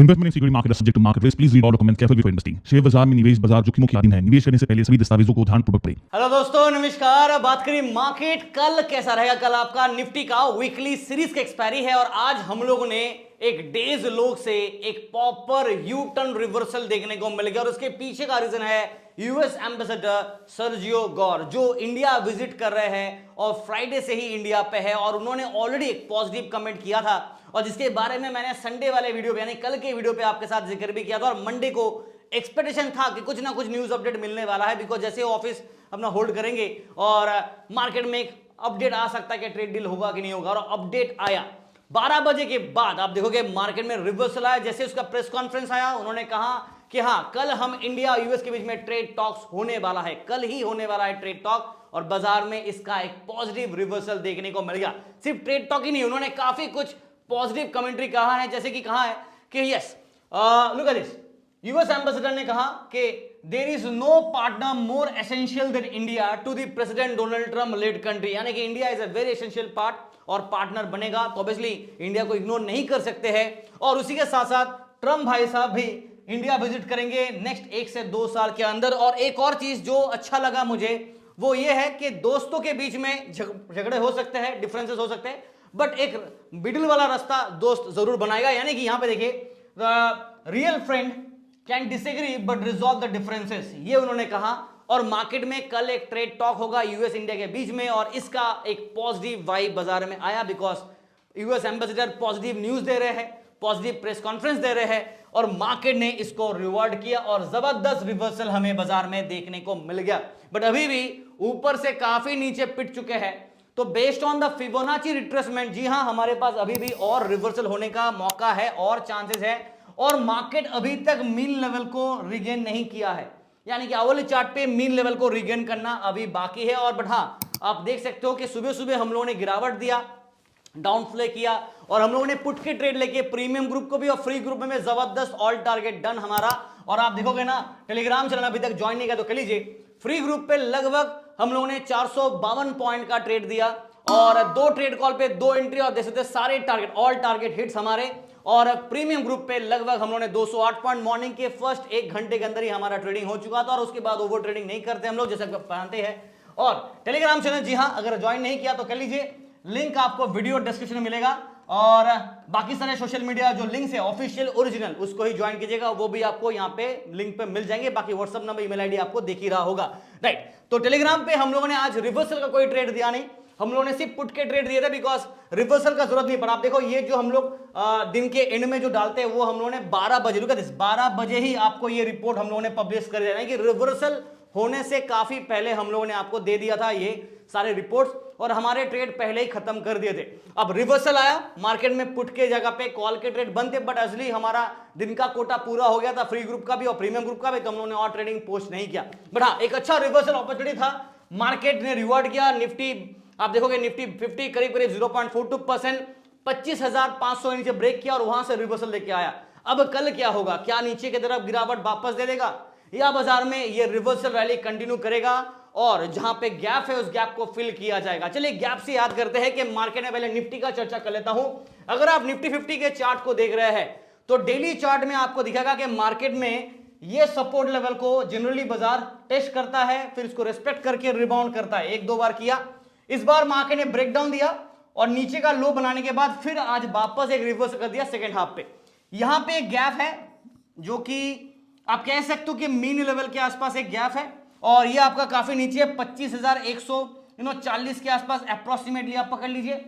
Investment in security market subject to market risk, please read all documents carefully before investing. Share बाजार में निवेश बाजार जोखिमों के अधीन है। निवेश करने से पहले सभी दस्तावेजों को ध्यानपूर्वक पढ़ें। हेलो दोस्तों, नमस्कार। बात करें मार्केट कल कैसा रहेगा। कल आपका निफ्टी का वीकली सीरीज का एक्सपायरी है और आज हम लोगों ने एक डेज लो से एक प्रॉपर यू टर्न रिवर्सल देखने को मिल गया और उसके पीछे का रीजन है यूएस एम्बेसडर सर्जियो गौर, जो इंडिया विजिट कर रहे हैं और फ्राइडे से ही इंडिया पे है और उन्होंने ऑलरेडी एक पॉजिटिव कमेंट किया था और जिसके बारे में मैंने संडे वाले वीडियो पे यानी कल के वीडियो पे आपके साथ जिक्र भी किया था और मंडे को एक्सपेक्टेशन था कि कुछ ना कुछ न्यूज अपडेट मिलने वाला है, बिकॉज जैसे ऑफिस अपना होल्ड करेंगे और मार्केट में एक अपडेट आ सकता है कि ट्रेड डील होगा कि नहीं होगा। और अपडेट आया 12 बजे के बाद, आप देखोगे मार्केट में रिवर्सल आया। जैसे उसका प्रेस कॉन्फ्रेंस आया, उन्होंने कहा कि हाँ, कल हम इंडिया और यूएस के बीच में ट्रेड टॉक्स होने वाला है, कल ही होने वाला है ट्रेड टॉक और बाजार में इसका एक पॉजिटिव रिवर्सल देखने को मिल गया। सिर्फ ट्रेड टॉक ही नहीं, उन्होंने काफी कुछ पॉजिटिव कमेंट्री कहा है, जैसे कि कहा है कि yes look at this, US ambassador ने कहा कि there is no partner more essential than India to the President Donald Trump led country, यानी कि India is a very essential part और पार्टनर बनेगा तो ऑब्वियसली इंडिया को इग्नोर नहीं कर सकते हैं। और उसी के साथ साथ ट्रम्प भाई साहब भी इंडिया विजिट करेंगे नेक्स्ट 1 से 2 साल के अंदर। और एक और चीज जो अच्छा लगा मुझे वो ये है कि दोस्तों के बीच में झगड़े हो सकते हैं, डिफरेंसेस हो सकते हैं, बट एक मिडिल वाला रास्ता दोस्त जरूर बनाएगा। यानी कि यहां पे देखिए, real friend can disagree but resolve the differences, ये उन्होंने कहा। और मार्केट में कल एक ट्रेड टॉक होगा यूएस इंडिया के बीच में और इसका एक पॉजिटिव वाइब बाजार में आया, because US ambassador positive news दे रहे हैं, पॉजिटिव प्रेस कॉन्फ्रेंस दे रहे हैं और मार्केट ने इसको रिवॉर्ड किया और जबरदस्त रिवर्सल हमें बाजार में देखने को मिल गया। बट अभी भी ऊपर से काफी नीचे पिट चुके हैं, तो based on the Fibonacci retracement, जी हां, हमारे पास अभी भी और रिवर्सल होने का मौका है और चांसेस है और मार्केट अभी तक मीन लेवल को रिगेन नहीं किया है, यानी कि आवली चार्ट पे मीन लेवल को रिगेन करना अभी बाकी है। और बट हां, आप देख सकते हो कि सुबह सुबह हम लोगों ने गिरावट दिया, डाउनफ्ले किया और हम लोगों ने पुट के ट्रेड लेके प्रीमियम ग्रुप को भी और फ्री ग्रुप में जबरदस्त ऑल टारगेट डन हमारा। और आप देखोगे ना, टेलीग्राम चैनल अभी तक ज्वाइन नहीं किया तो कर लीजिए। फ्री ग्रुप पे लगभग हम लोगों ने 452 पॉइंट का ट्रेड दिया और 2 ट्रेड कॉल पे 2 एंट्री और देख सारे टारगेट ऑल टारगेट हिट्स हमारे। और प्रीमियम ग्रुप पे लगभग हम लोगों ने 208 पॉइंट मॉर्निंग के फर्स्ट 1 घंटे के अंदर ही हमारा ट्रेडिंग हो चुका था और उसके बाद ओवर ट्रेडिंग नहीं करते हम लोग, जैसे आप जानते हैं। और टेलीग्राम चैनल, जी हां, अगर ज्वाइन नहीं किया तो कर लीजिए, लिंक आपको वीडियो डिस्क्रिप्शन में मिलेगा। और बाकी सारे सोशल मीडिया जो लिंक्स है ऑफिशियल ओरिजिनल, उसको ही ज्वाइन कीजिएगा, वो भी आपको यहाँ पे लिंक पे मिल जाएंगे। बाकी व्हाट्सएप नंबर, ईमेल आईडी आपको दिख ही रहा होगा, राइट। तो टेलीग्राम पे हम लोगों ने आज रिवर्सल का कोई ट्रेड दिया नहीं, हम लोगों ने सिर्फ पुट के ट्रेड दिए थे, बिकॉज रिवर्सल का जरूरत नहीं पड़ा। आप देखो, ये जो हम लोग दिन के एंड में जो डालते हैं वो हम लोगों ने 12 बजे, 12 बजे ही आपको ये रिपोर्ट हम लोगों ने पब्लिश कर दिया है कि रिवर्सल होने से काफी पहले हम लोगों ने आपको दे दिया था ये सारे रिपोर्ट्स और हमारे ट्रेड पहले ही खत्म कर दिए थे। अब रिवर्सल आया मार्केट में, पुट के जगह पे कॉल के ट्रेड बनते, बट असली हमारा दिन का कोटा पूरा हो गया था, फ्री ग्रुप का भी और प्रीमियम ग्रुप का भी, तो हम लोगों ने और ट्रेडिंग पोस्ट नहीं किया। बट हाँ, एक अच्छा रिवर्सल अपॉर्चुनिटी था, मार्केट ने रिवॉर्ड किया। निफ्टी, आप देखोगे निफ्टी 50 करीब करीब 0.42%, 25,500 नीचे ब्रेक किया और वहां से रिवर्सल लेके आया। अब कल क्या होगा, क्या नीचे की तरफ गिरावट वापस दे देगा या बाजार में ये रिवर्सल रैली कंटिन्यू करेगा और जहां पे गैप है उस गैप को फिल किया जाएगा। चलिए गैप से याद करते हैं कि मार्केट में, पहले निफ्टी का चर्चा कर लेता हूं। अगर आप निफ्टी 50 के चार्ट को देख रहे हैं तो डेली चार्ट में आपको दिखेगा कि मार्केट में ये सपोर्ट लेवल को जनरली बाजार टेस्ट करता है, फिर इसको रिस्पेक्ट करके रिबाउंड करता है। 1-2 बार किया, इस बार मार्केट ने ब्रेकडाउन दिया और नीचे का लो बनाने के बाद फिर आज वापस एक रिवर्स कर दिया सेकेंड हाफ पे। यहां पे एक गैप है जो कि आप कह सकते हो कि मीन लेवल के आसपास एक गैप है और ये आपका काफी नीचे 25,140 के आसपास अप्रोक्सीमेटली आप पकड़ लीजिए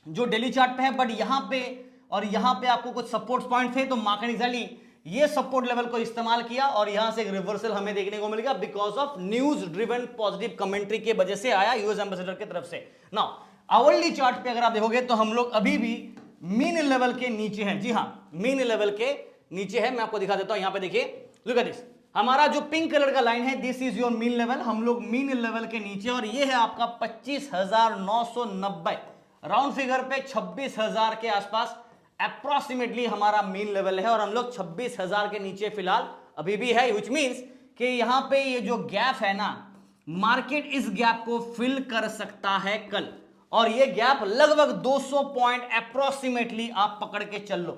जो डेली चार्ट पे है। बट यहां पे और यहां पे आपको कुछ सपोर्ट पॉइंट थे, तो मार्केट एग्जैक्टली ये सपोर्ट लेवल को इस्तेमाल किया और यहां से एक रिवर्सल हमें देखने को मिल गया because of news driven positive commentary के वजह से आया यूएस एम्बेसडर की तरफ से। नाउ आवरली चार्ट पे अगर आप देखोगे तो हम लोग अभी भी मीन लेवल के नीचे हैं। जी हां, मीन लेवल के नीचे है। मैं आपको दिखा देता हूं, यहां पे देखिए, लुक एट दिस, हमारा जो पिंक कलर का लाइन है, this is your mean level. हम लोग मीन लेवल के नीचे और ये है आपका 25,990, राउंड फिगर पे 26,000 के आसपास अप्रोक्सीमेटली हमारा मीन लेवल है और हम लोग 26,000 के नीचे फिलहाल अभी भी है, व्हिच मींस कि यहां पे ये जो गैप है ना, मार्केट इस गैप को फिल कर सकता है कल और ये गैप लगभग 200 पॉइंट अप्रोक्सीमेटली आप पकड़ के चल लो।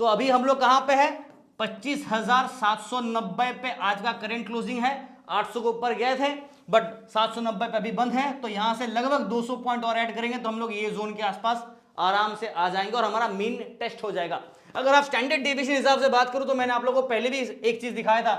तो अभी हम लोग कहां पे है, 25,790 पे आज का करंट क्लोजिंग है। 800 के ऊपर गए थे बट 790 पे अभी बंद है, तो यहां से लगभग 200 पॉइंट और ऐड करेंगे तो हम लोग ये जोन के आसपास आराम से आ जाएंगे और हमारा मीन टेस्ट हो जाएगा। अगर आप स्टैंडर्ड डेविएशन हिसाब से बात करो तो मैंने आप लोगों को पहले भी एक चीज दिखाया था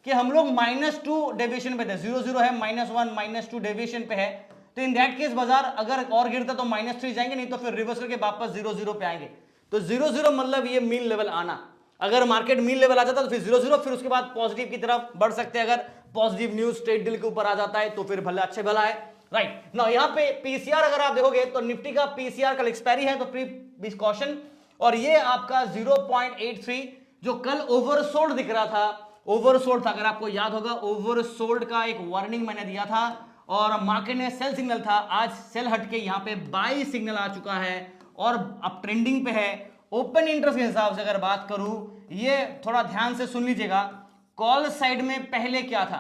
कि हम लोग -2 डेविएशन पे थे, 0 है, -1 -2 डेविएशन पे है, तो इन दैट केस बाजार अगर और गिरता तो -3 जाएंगे, नहीं तो फिर रिवर्स करके वापस 0 पे आएंगे। तो 0 मतलब ये मीन लेवल आना, अगर मार्केट मीन लेवल आ जाता तो फिर 0 फिर उसके बाद पॉजिटिव की तरफ बढ़ सकते हैं। अगर पॉजिटिव न्यूज ट्रेड डील के ऊपर आ जाता है तो फिर भले अच्छे भला है, राइट ना। यहाँ पे पीसीआर अगर आप देखोगे तो निफ्टी का पीसीआर कल एक्सपायरी है, तो प्री कॉशन, और ये आपका 0.83 जो कल ओवरसोल्ड दिख रहा था, ओवरसोल्ड था, अगर आपको याद होगा ओवरसोल्ड का एक वार्निंग मैंने दिया था और मार्केट में सेल सिग्नल था, आज सेल हटके यहाँ पे बाई सिग्नल आ चुका है और अब ट्रेंडिंग पे है। ओपन इंटरेस्ट के हिसाब से अगर बात करूं, ये थोड़ा ध्यान से सुन लीजिएगा, कॉल साइड में पहले क्या था,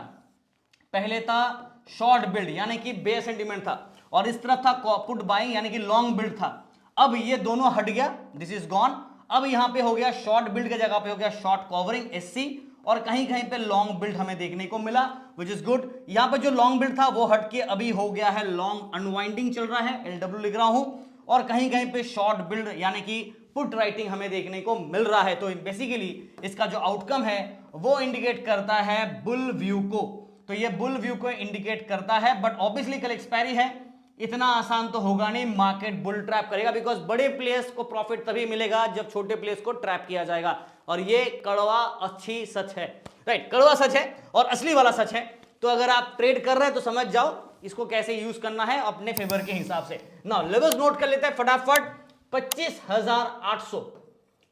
पहले था शॉर्ट बिल्ड यानी कि बेयर सेंटीमेंट था, और इस तरफ था पुट बाइंग यानी कि लॉन्ग बिल्ड था। अब ये दोनों हट गया, दिस इज गॉन, अब यहां पे हो गया शॉर्ट बिल्ड के जगह पे हो गया शॉर्ट कवरिंग एससी, और कहीं कहीं पे लॉन्ग बिल्ड हमें देखने को मिला, विच इज गुड। यहां पे जो लॉन्ग बिल्ड था वो हट के अभी हो गया है लॉन्ग अनवाइंडिंग चल रहा है, एलडब्ल्यू लिख रहा हूं, और कहीं कहीं पे शॉर्ट बिल्ड यानी कि पुट राइटिंग हमें देखने को मिल रहा है। तो बेसिकली इसका जो आउटकम है वो इंडिकेट करता है बुल व्यू को, तो ये बुल व्यू को इंडिकेट करता है, बट ऑब्वियसली कल एक्सपायरी है, इतना आसान तो होगा नहीं, मार्केट बुल ट्रैप करेगा, बिकॉज बड़े प्लेयर्स को प्रॉफिट तभी मिलेगा जब छोटे प्लेयर्स को ट्रैप किया जाएगा, और ये कड़वा अच्छी सच है, राइट, कड़वा सच है और असली वाला सच है। तो अगर आप ट्रेड कर रहे हैं तो समझ जाओ इसको कैसे यूज करना है अपने फेवर के हिसाब से। नाउ लेवल्स नोट कर लेते हैं फटाफट। 25,800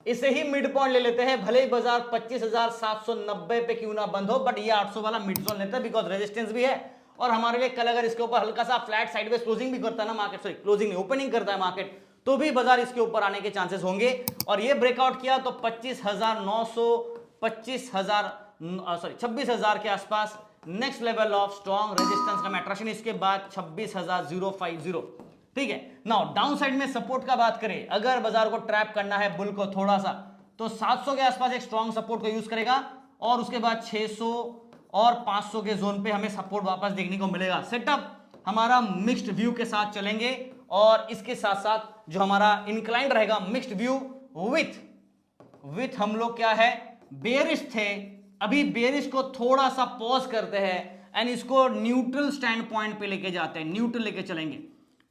इसे ही मिड पॉइंट ले लेते हैं, भले ही बाजार 25,790 पे क्यों ना बंद हो, बट ये 800 वाला मिड जोन लेते हैं बिकॉज रेजिस्टेंस भी है, और हमारे लिए कल अगर इसके ऊपर हल्का सा फ्लैट साइडवेज क्लोजिंग भी करता है ना मार्केट, सॉरी क्लोजिंग नहीं ओपनिंग करता है मार्केट, तो भी बाजार इसके ऊपर आने के चांसेस होंगे, और ये ब्रेकआउट किया तो 26,000 के आसपास next level of strong resistance का मैं अट्रैक्शन, इसके बाद 26,050, ठीक है। नाउ डाउन साइड में सपोर्ट का बात करें, अगर बाजार को ट्रैप करना है बुल को थोड़ा सा, तो 700 के आसपास एक स्ट्रॉन्ग सपोर्ट को यूज करेगा, और उसके बाद 600 और 500 के जोन पे हमें सपोर्ट वापस देखने को मिलेगा। सेटअप हमारा मिक्स्ड व्यू के साथ चलेंगे, और इसके साथ साथ जो हमारा इंक्लाइंड रहेगा मिक्स्ड व्यू विथ हम लोग क्या है, बेरिश थे, अभी बेरिश को थोड़ा सा पॉज करते हैं एंड इसको न्यूट्रल स्टैंड पॉइंट पे लेके जाते हैं, न्यूट्रल लेके चलेंगे,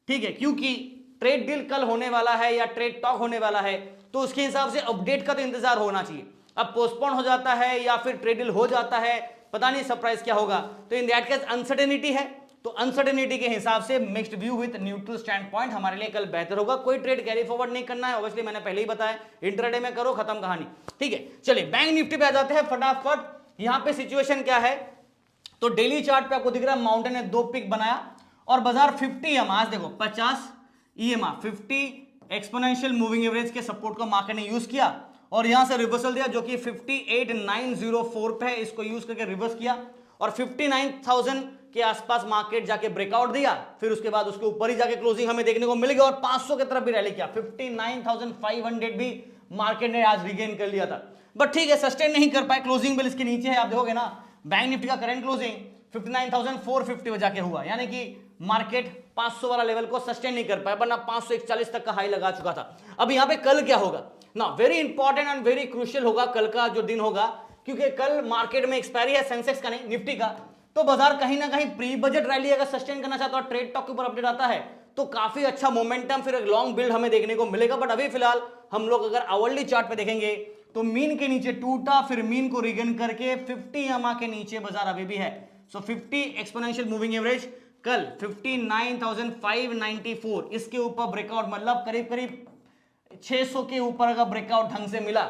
ठीक है, क्योंकि ट्रेड डील कल होने वाला है या ट्रेड टॉक होने वाला है, तो उसके हिसाब से अपडेट का तो इंतजार होना चाहिए। अब पोस्टपोन हो जाता है या फिर ट्रेड डील हो जाता है, पता नहीं सरप्राइज क्या होगा, तो इन दैट केस अनसर्टेनिटी है, तो अनसर्टेनिटी के हिसाब से mixed view with neutral stand point हमारे लिए कल बेहतर होगा। कोई ट्रेड कैरी फॉरवर्ड नहीं करना है, ऑब्वियसली मैंने पहले ही बताया, इंट्राडे में करो, खत्म कहानी, ठीक है। चलिए बैंक निफ्टी पे आ जाते हैं फटाफट। यहां पे सिचुएशन क्या है, तो डेली चार्ट पे आपको दिख रहा है माउंटेन ने 2 पिक बनाया, और बाजार 50 EMA, आज देखो 50 EMA 50 एक्सपोनेंशियल मूविंग एवरेज के सपोर्ट को मार्केट ने यूज किया, और यहां से रिवर्सल दिया जो कि 58,904 पे है, इसको यूज करके रिवर्स किया, और 59,000 के आसपास मार्केट जाके ब्रेकआउट दिया, फिर उसके बाद उसके ऊपर ही जाके क्लोजिंग हमें देखने को मिलेगी, और 500 की तरफ भी रैली किया, 59,500 भी मार्केट ने आज रिगेन कर लिया था, बट ठीक है सस्टेन नहीं कर पाए, क्लोजिंग बिल इसके नीचे है, आप देखोगे ना बैंक निफ्टी का करंट क्लोजिंग 59,450 जाके हुआ, यानी कि मार्केट 500 वाला लेवल को सस्टेन नहीं कर पाया, वरना 541 तक का हाई लगा चुका था। अब यहां पे कल क्या होगा ना, very important and very crucial होगा कल का जो दिन होगा, क्योंकि कल मार्केट में एक्सपायरी है सेंसेक्स का नहीं निफ्टी का, तो बाजार कहीं ना कहीं प्री बजट रैली अगर सस्टेन करना चाहता है, ट्रेड टॉक के ऊपर अपडेट आता है, तो काफी अच्छा मोमेंटम फिर लॉन्ग बिल्ड हमें देखने को मिलेगा। बट अभी फिलहाल हम लोग अगर आवरली चार्ट पे देखेंगे तो मीन के नीचे टूटा, फिर मीन को रिगेन करके 50 EMA के नीचे बाजार अभी भी है। सो 50 एक्सपोनेंशियल मूविंग एवरेज कल 59,594, इसके ऊपर ब्रेकआउट, मतलब करीब करीब 600 के ऊपर अगर ब्रेकआउट ढंग से मिला,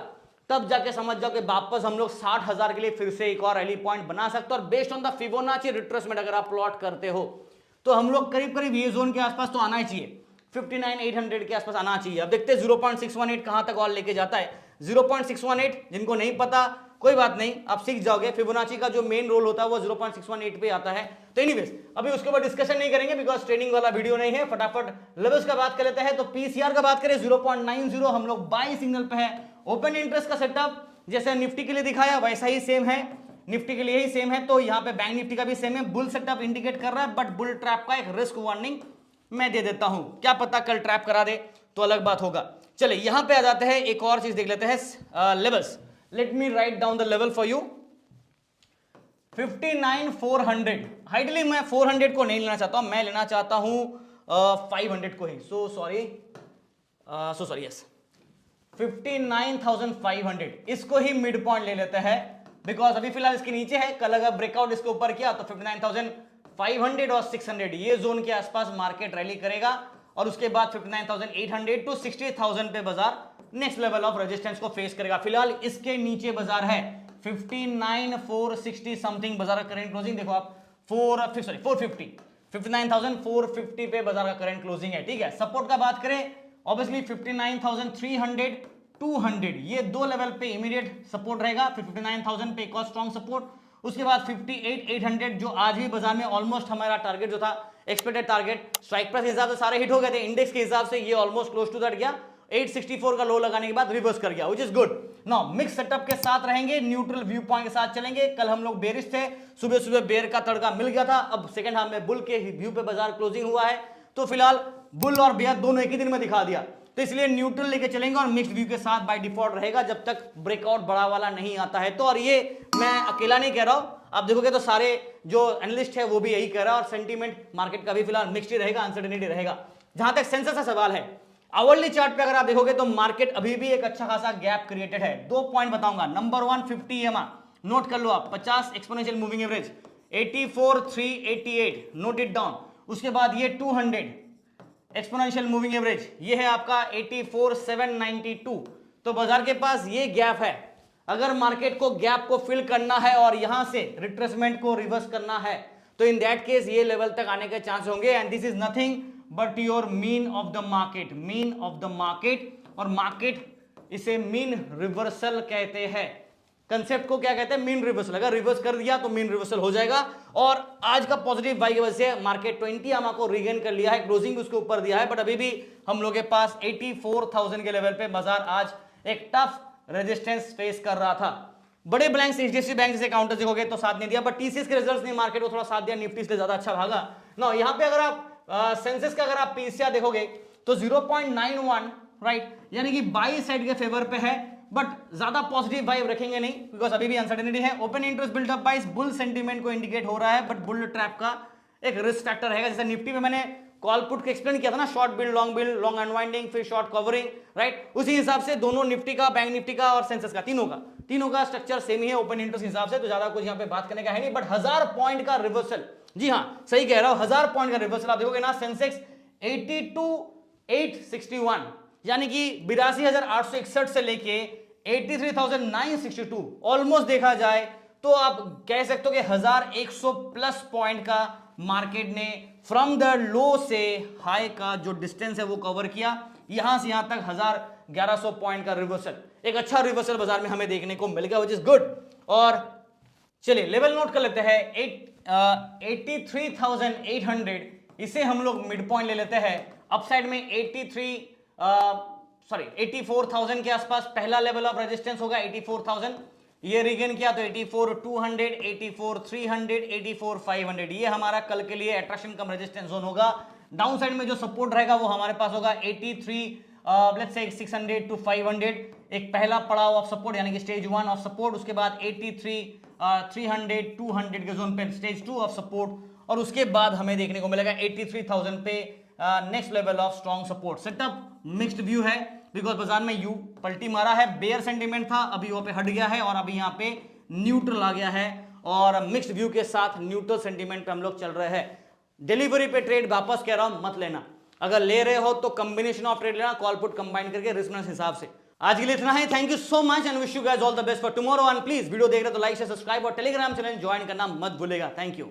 तब जाके समझ जाओ कि वापस हम लोग 60,000 के लिए फिर से एक और रैली पॉइंट बना सकते हैं। और based on the Fibonacci retracement अगर आप प्लॉट करते हो तो हम लोग करीब करीब ये जोन के आसपास तो आना ही चाहिए, 59,800 के आसपास आना चाहिए। अब देखते हैं 0.618 कहां तक और लेके जाता है। 0.618 जिनको नहीं पता कोई बात नहीं, आप सीख जाओगे, फिबोनाची का जो मेन रोल होता है वो 0.618 पे आता है। तो एनीवेज अभी उसके ऊपर डिस्कशन नहीं करेंगे बिकॉज ट्रेनिंग वाला वीडियो नहीं है, फटाफट लेवल्स का बात कर लेते हैं। तो पीसीआर का बात करें 0.90 हम लोग बाई सिग्नल पे है, ओपन इंटरेस्ट का सेटअप जैसे निफ्टी के लिए दिखाया वैसा ही सेम है, निफ्टी के लिए ही सेम है, तो यहां पे बैंक निफ्टी का भी सेम है। बुल सेटअप इंडिकेट कर रहा है, बट बुल ट्रैप का एक रिस्क वार्निंग मैं दे देता हूं, क्या पता कल ट्रैप करा दे तो अलग बात होगा। चले यहां पे आ जाते हैं, एक और चीज देख लेते हैं, levels. Let me write down the level for you. 59,400, हाइडली मैं 400 को नहीं लेना चाहता हूं, मैं लेना चाहता हूं 500 को ही। सो सॉरी यस 59,500, इसको ही मिड पॉइंट ले लेते हैं, बिकॉज अभी फिलहाल इसके नीचे है, कल अगर ब्रेकआउट इसके ऊपर किया तो 59,500 और 600 ये जोन के आसपास मार्केट रैली करेगा, और उसके बाद 59,800 टू 60,000 पे बाजार नेक्स्ट लेवल ऑफ रेजिस्टेंस को फेस करेगा। फिलहाल इसके नीचे बाजार है 59,460 समथिंग बाजार का करंट क्लोजिंग, देखो आप 450 59,450 पे बाजार का करंट क्लोजिंग है, ठीक है। सपोर्ट का बात करें ऑब्वियसली 59,300 200 ये दो लेवल पे इमीडिएट सपोर्ट रहेगा, फिर 59,000 पे एक और स्ट्रॉन्ग सपोर्ट, उसके बाद 58,800 जो आज भी बाजार में ऑलमोस्ट हमारा टारगेट जो था एक्सपेक्टेड टारगेट, स्ट्राइक प्राइस के हिसाब से सारे हिट हो गए थे, इंडेक्स के हिसाब से ये ऑलमोस्ट क्लोज टू दैट गया, 864 का लो लगाने के बाद रिवर्स कर गया, which is good. Now mix setup के साथ रहेंगे, न्यूट्रल व्यू पॉइंट के साथ चलेंगे। कल हम लोग बेरिश थे, सुबह सुबह बेर का तड़का मिल गया था, अब सेकंड हाफ में बुल के व्यू पे बाजार क्लोजिंग हुआ है, तो फिलहाल बुल और बेयर दोनों एक ही दिन में दिखा दिया, तो इसलिए न्यूट्रल लेके चलेंगे और मिक्स्ड व्यू के साथ बाय डिफॉल्ट रहेगा जब तक ब्रेकआउट बड़ा वाला नहीं आता है। तो और ये मैं अकेला नहीं कह रहा हूं, आप देखोगे तो सारे जो एनालिस्ट है वो भी यही कह रहा है, और सेंटीमेंट मार्केट का भी फिलहाल मिक्स्ड ही रहेगा, अनसर्टेनिटी रहेगा। जहां तक सेंसस का सवाल है, आवरली चार्ट पे अगर आप देखोगे तो मार्केट अभी भी एक अच्छा खासा गैप क्रिएटेड है। दो पॉइंट बताऊंगा, नंबर 1 50 EMA नोट कर लो आप, 50 exponential moving average 84,388 note it down, उसके बाद ये 200 एक्सपोनेंशियल मूविंग एवरेज, ये है आपका 84,792, तो बाजार के पास ये गैप है। अगर मार्केट को गैप को फिल करना है और यहां से रिट्रेसमेंट को रिवर्स करना है, तो इन दैट केस ये लेवल तक आने के चांस होंगे, and this is nothing but your mean of the market, mean of the market, और मार्केट इसे मीन रिवर्सल कहते हैं। कंसेप्ट को क्या कहते हैं? Mean reversal. अगर रिवर्स कर दिया तो मीन रिवर्सल हो जाएगा, और आज का पॉजिटिव बाई की वजह से मार्केट 20 EMA को रीगेन कर लिया है, क्लोजिंग उसके ऊपर दिया है, बट अभी भी हम लोग के पास 84,000 के लेवल पे बाजार आज एक टफ रेजिस्टेंस फेस कर रहा था। बड़े ब्लैंक्स एचडीएफसी बैंक जैसे काउंटर देखोगे तो साथ नहीं दिया, बट टीसीएस के रिजल्ट्स ने मार्केट को थोड़ा साथ दिया, निफ्टी से ज्यादा अच्छा भागा ना। यहाँ पे अगर आप सेंसेक्स का अगर आप पीसीआर देखोगे तो 0.91 राइट, यानी कि बाई साइड के फेवर पे है, बट ज्यादा पॉजिटिव वाइब रखेंगे नहीं, बिकॉज अभी भी अनसर्टेनिटी है। ओपन इंटरेस्ट बिल्डअप बाइस बुल सेंटीमेंट को इंडिकेट हो रहा है, बट बुल ट्रैप का एक रिस्क फैक्टर रहेगा। जैसे निफ्टी में मैंने कॉल पुट को एक्सप्लेन किया था ना, शॉर्ट बिल्ड, लॉन्ग अनवाइंडिंग, फिर शॉर्ट कवरिंग, राइट, उसी हिसाब से दोनों निफ्टी का, बैंक निफ्टी का और सेंसेक्स का, तीनों का स्ट्रक्चर सेम ही है ओपन इंटरेस्ट के हिसाब से, तो ज्यादा कुछ यहाँ पे बात करने का है नहीं। बट 1000 पॉइंट का रिवर्सल, जी हाँ सही कह रहा हूं, 1000 पॉइंट का रिवर्सल आप देखोगे ना, सेंसेक्स 82,861 यानी कि 82,861 से लेके 83,962 ऑलमोस्ट देखा जाए तो आप कह सकते हो कि 1,100 प्लस पॉइंट का मार्केट ने फ्रॉम द लो से हाई का जो डिस्टेंस है वो कवर किया। यहां से यहां तक 1,100 पॉइंट का रिवर्सल, एक अच्छा रिवर्सल बाजार में हमें देखने को मिल गया, व्हिच इज गुड। और चलिए लेवल नोट कर लेते हैं, 83,800 इसे हम लोग मिड पॉइंट ले लेते हैं। अपसाइड में 84,000 के आसपास पहला लेवल ऑफ रेजिस्टेंस होगा, 84,000 ये रीगेन किया तो 84,200, 84,300, 84,500 ये हमारा कल के लिए अट्रैक्शन कम रेजिस्टेंस जोन होगा। डाउन साइड में जो सपोर्ट रहेगा वो हमारे पास होगा 83,600 to 500, एक पहला पड़ाव ऑफ सपोर्ट यानी कि स्टेज 1 ऑफ सपोर्ट, उसके बाद 83,300, 200 के जोन पे स्टेज 2 ऑफ सपोर्ट, और उसके बाद हमें देखने को मिलेगा 83,000 पे next level of strong support. Setup mixed view है, बिकॉज बाजार में यू पलटी मारा है, बेयर सेंटीमेंट था, अभी वो पे हट गया है और अभी यहाँ पे न्यूट्रल आ गया है, और मिक्स्ड व्यू के साथ न्यूट्रल सेंटीमेंट पे हम लोग चल रहे हैं। डिलीवरी पे ट्रेड वापस कह रहा हूं मत लेना, अगर ले रहे हो तो कॉम्बिनेशन ऑफ ट्रेड लेना, कॉल पुट कंबाइन करके रिस्क हिसाब से। आज के लिए इतना ही, thank you so much and wish you guys all the best for tomorrow, and please video देख रहे तो लाइक शेयर सब्सक्राइब और टेलीग्राम चैनल ज्वाइन करना मत भूलेगा। Thank you.